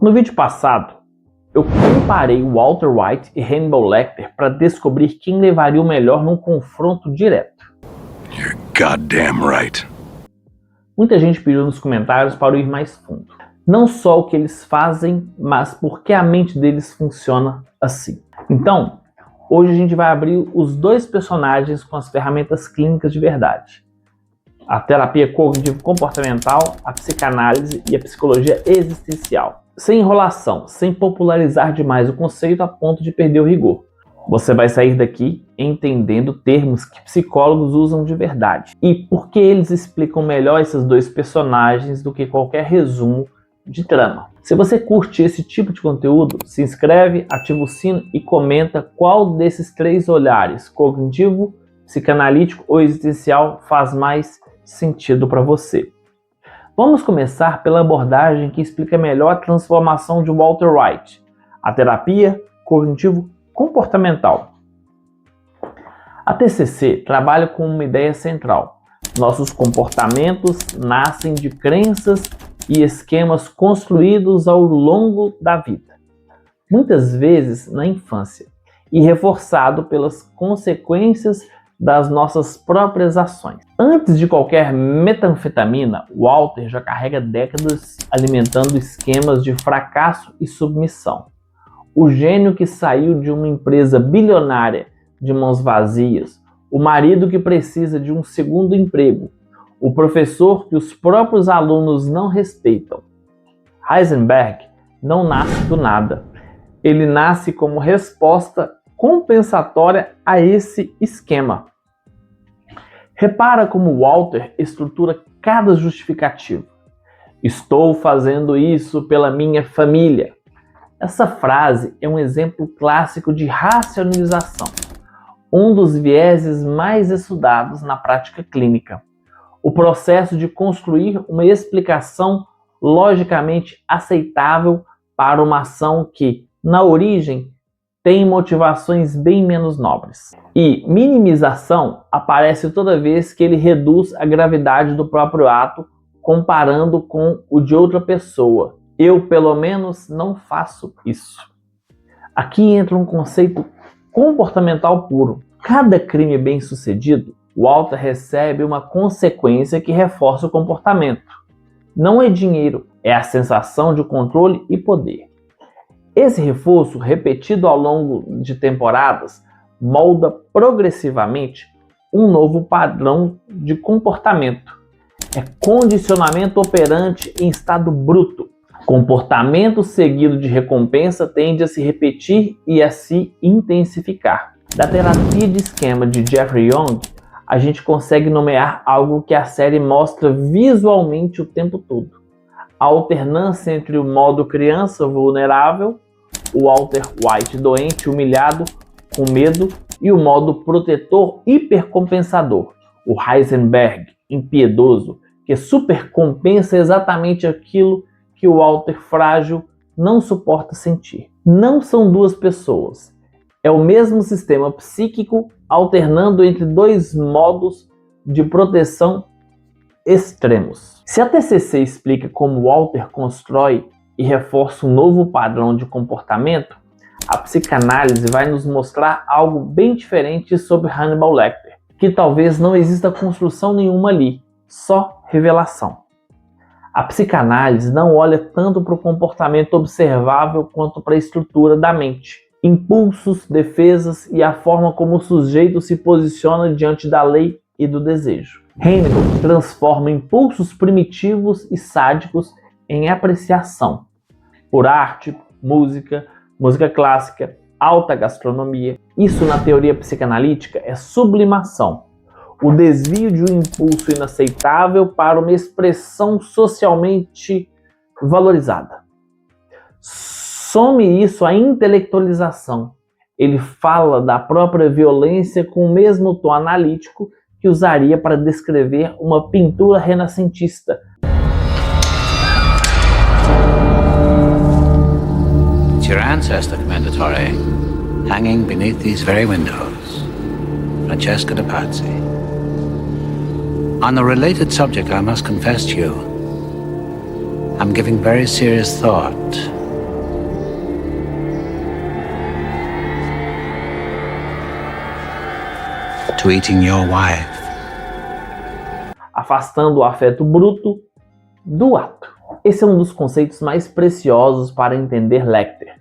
No vídeo passado, eu comparei Walter White e Hannibal Lecter para descobrir quem levaria o melhor num confronto direto. You're goddamn right. Muita gente pediu nos comentários para eu ir mais fundo. Não só o que eles fazem, mas por que a mente deles funciona assim. Então, hoje a gente vai abrir os dois personagens com as ferramentas clínicas de verdade. A terapia cognitivo-comportamental, a psicanálise e a psicologia existencial. Sem enrolação, sem popularizar demais o conceito a ponto de perder o rigor. Você vai sair daqui entendendo termos que psicólogos usam de verdade e por que eles explicam melhor esses dois personagens do que qualquer resumo de trama. Se você curte esse tipo de conteúdo, se inscreve, ativa o sino e comenta qual desses três olhares, cognitivo, psicanalítico ou existencial, faz mais sentido para você. Vamos começar pela abordagem que explica melhor a transformação de Walter White, a terapia cognitivo-comportamental. A TCC trabalha com uma ideia central. Nossos comportamentos nascem de crenças e esquemas construídos ao longo da vida, muitas vezes na infância, e reforçado pelas consequências das nossas próprias ações. Antes de qualquer metanfetamina, Walter já carrega décadas alimentando esquemas de fracasso e submissão. O gênio que saiu de uma empresa bilionária de mãos vazias, o marido que precisa de um segundo emprego, o professor que os próprios alunos não respeitam. Heisenberg não nasce do nada. Ele nasce como resposta compensatória a esse esquema. Repara como Walter estrutura cada justificativa. Estou fazendo isso pela minha família. Essa frase é um exemplo clássico de racionalização, um dos vieses mais estudados na prática clínica. O processo de construir uma explicação logicamente aceitável para uma ação que, na origem, tem motivações bem menos nobres. E minimização aparece toda vez que ele reduz a gravidade do próprio ato comparando com o de outra pessoa. Eu, pelo menos, não faço isso. Aqui entra um conceito comportamental puro. Cada crime bem-sucedido, Walter recebe uma consequência que reforça o comportamento. Não é dinheiro, é a sensação de controle e poder. Esse reforço, repetido ao longo de temporadas, molda progressivamente um novo padrão de comportamento. É condicionamento operante em estado bruto. Comportamento seguido de recompensa tende a se repetir e a se intensificar. Da terapia de esquema de Jeffrey Young, a gente consegue nomear algo que a série mostra visualmente o tempo todo. A alternância entre o modo criança vulnerável, o Walter White doente, humilhado, com medo, e o modo protetor hipercompensador, o Heisenberg impiedoso, que supercompensa exatamente aquilo que o Walter frágil não suporta sentir. Não são duas pessoas. É o mesmo sistema psíquico alternando entre dois modos de proteção extremos. Se a TCC explica como Walter constrói e reforça um novo padrão de comportamento, a psicanálise vai nos mostrar algo bem diferente sobre Hannibal Lecter, que talvez não exista construção nenhuma ali, só revelação. A psicanálise não olha tanto para o comportamento observável quanto para a estrutura da mente, impulsos, defesas e a forma como o sujeito se posiciona diante da lei e do desejo. Hannibal transforma impulsos primitivos e sádicos em apreciação por arte, música clássica, alta gastronomia. Isso na teoria psicanalítica é sublimação, o desvio de um impulso inaceitável para uma expressão socialmente valorizada. Some isso à intelectualização. Ele fala da própria violência com o mesmo tom analítico que usaria para descrever uma pintura renascentista. It's your ancestor, Commendatore, hanging beneath these very windows. Francesca de Pazzi. On a related subject, I must confess to you, I'm giving very serious thought to eating your wife. Afastando o afeto bruto do ato. Esse é um dos conceitos mais preciosos para entender Lecter.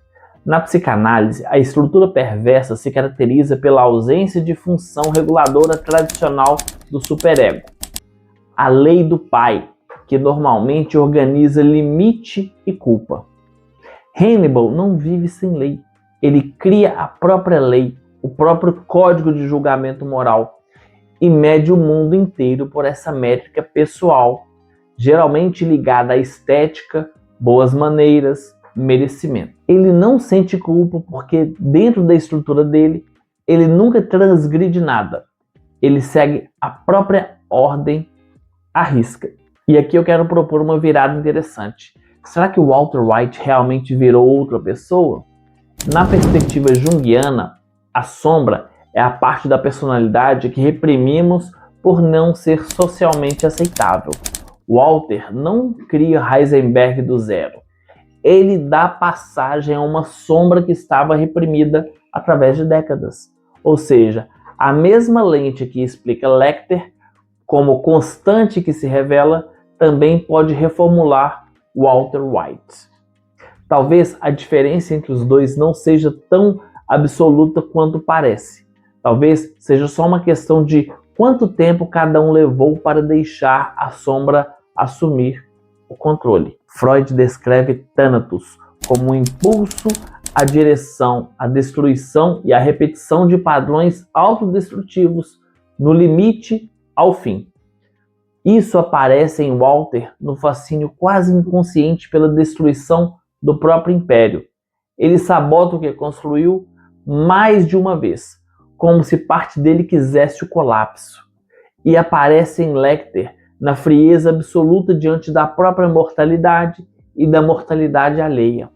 Na psicanálise, a estrutura perversa se caracteriza pela ausência de função reguladora tradicional do superego. A lei do pai, que normalmente organiza limite e culpa. Hannibal não vive sem lei. Ele cria a própria lei, o próprio código de julgamento moral, e mede o mundo inteiro por essa métrica pessoal, geralmente ligada à estética, boas maneiras, merecimento. Ele não sente culpa porque dentro da estrutura dele, ele nunca transgride nada. Ele segue a própria ordem à risca. E aqui eu quero propor uma virada interessante. Será que o Walter White realmente virou outra pessoa? Na perspectiva junguiana, a sombra é a parte da personalidade que reprimimos por não ser socialmente aceitável. Walter não cria Heisenberg do zero. Ele dá passagem a uma sombra que estava reprimida através de décadas. Ou seja, a mesma lente que explica Lecter como constante que se revela, também pode reformular Walter White. Talvez a diferença entre os dois não seja tão absoluta quanto parece. Talvez seja só uma questão de quanto tempo cada um levou para deixar a sombra assumir o controle. Freud descreve Thanatos como um impulso à direção, à destruição e à repetição de padrões autodestrutivos no limite ao fim. Isso aparece em Walter no fascínio quase inconsciente pela destruição do próprio império. Ele sabota o que construiu mais de uma vez, como se parte dele quisesse o colapso. E aparece em Lecter na frieza absoluta diante da própria mortalidade e da mortalidade alheia.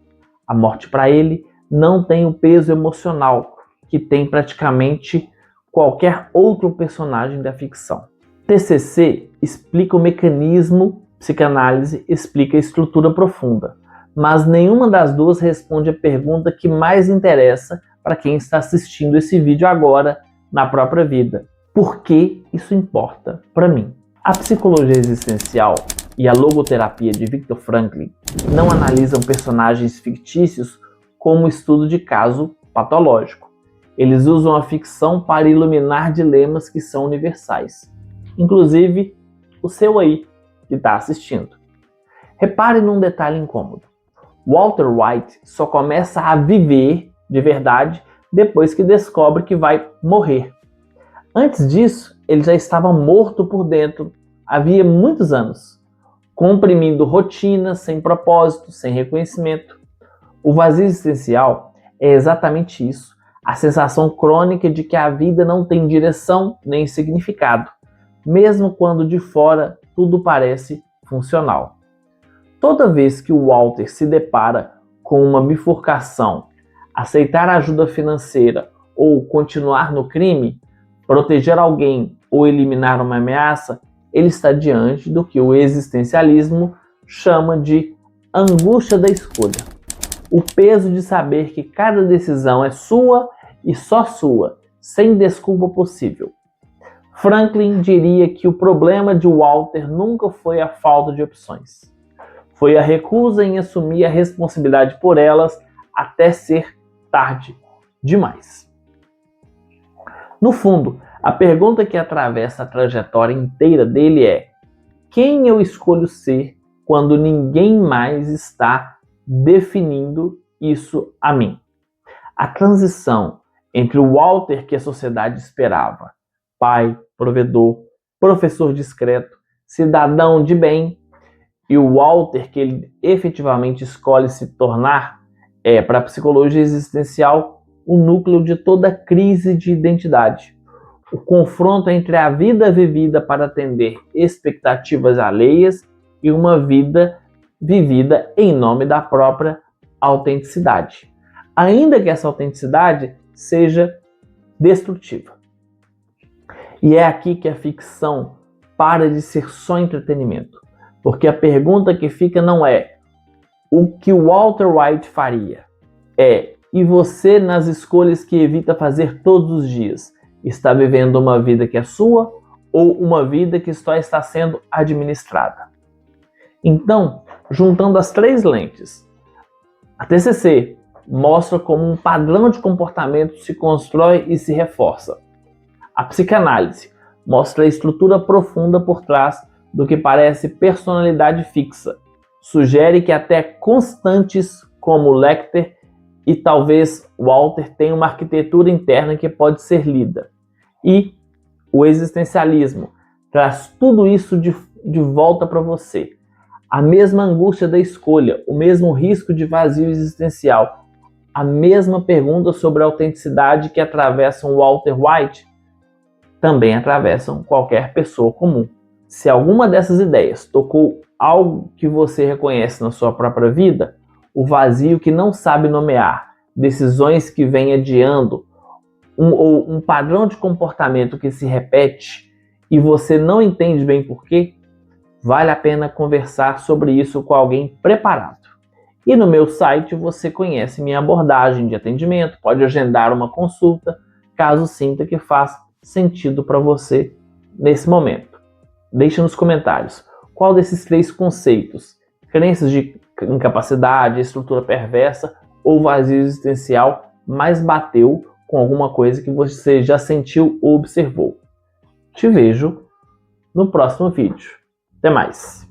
A morte para ele não tem o peso emocional que tem praticamente qualquer outro personagem da ficção. TCC explica o mecanismo, psicanálise explica a estrutura profunda, mas nenhuma das duas responde a pergunta que mais interessa para quem está assistindo esse vídeo agora na própria vida. Por que isso importa para mim? A psicologia existencial e a logoterapia de Viktor Frankl não analisam personagens fictícios como estudo de caso patológico. Eles usam a ficção para iluminar dilemas que são universais. Inclusive o seu aí, que está assistindo. Repare num detalhe incômodo. Walter White só começa a viver de verdade depois que descobre que vai morrer. Antes disso, ele já estava morto por dentro havia muitos anos, comprimindo rotinas sem propósito, sem reconhecimento. O vazio existencial é exatamente isso, a sensação crônica de que a vida não tem direção nem significado, mesmo quando de fora tudo parece funcional. Toda vez que o Walter se depara com uma bifurcação, aceitar ajuda financeira ou continuar no crime, proteger alguém ou eliminar uma ameaça, ele está diante do que o existencialismo chama de angústia da escolha. O peso de saber que cada decisão é sua e só sua, sem desculpa possível. Franklin diria que o problema de Walter nunca foi a falta de opções. Foi a recusa em assumir a responsabilidade por elas até ser tarde demais. No fundo, a pergunta que atravessa a trajetória inteira dele é: quem eu escolho ser quando ninguém mais está definindo isso a mim? A transição entre o Walter que a sociedade esperava, pai, provedor, professor discreto, cidadão de bem, e o Walter que ele efetivamente escolhe se tornar, é, para a psicologia existencial, o núcleo de toda crise de identidade. O confronto entre a vida vivida para atender expectativas alheias e uma vida vivida em nome da própria autenticidade, ainda que essa autenticidade seja destrutiva. E é aqui que a ficção para de ser só entretenimento, porque a pergunta que fica não é o que o Walter White faria, é: e você nas escolhas que evita fazer todos os dias? Está vivendo uma vida que é sua ou uma vida que só está sendo administrada? Então, juntando as três lentes, a TCC mostra como um padrão de comportamento se constrói e se reforça. A psicanálise mostra a estrutura profunda por trás do que parece personalidade fixa. Sugere que até constantes como Lecter e talvez Walter tenham uma arquitetura interna que pode ser lida. E o existencialismo traz tudo isso de volta para você. A mesma angústia da escolha, o mesmo risco de vazio existencial, a mesma pergunta sobre a autenticidade que atravessam Walter White, também atravessam qualquer pessoa comum. Se alguma dessas ideias tocou algo que você reconhece na sua própria vida, o vazio que não sabe nomear, decisões que vem adiando, ou um padrão de comportamento que se repete e você não entende bem porquê, vale a pena conversar sobre isso com alguém preparado. E no meu site você conhece minha abordagem de atendimento, pode agendar uma consulta, caso sinta que faz sentido para você nesse momento. Deixe nos comentários qual desses três conceitos, crenças de incapacidade, estrutura perversa ou vazio existencial, mais bateu com alguma coisa que você já sentiu ou observou. Te vejo no próximo vídeo. Até mais!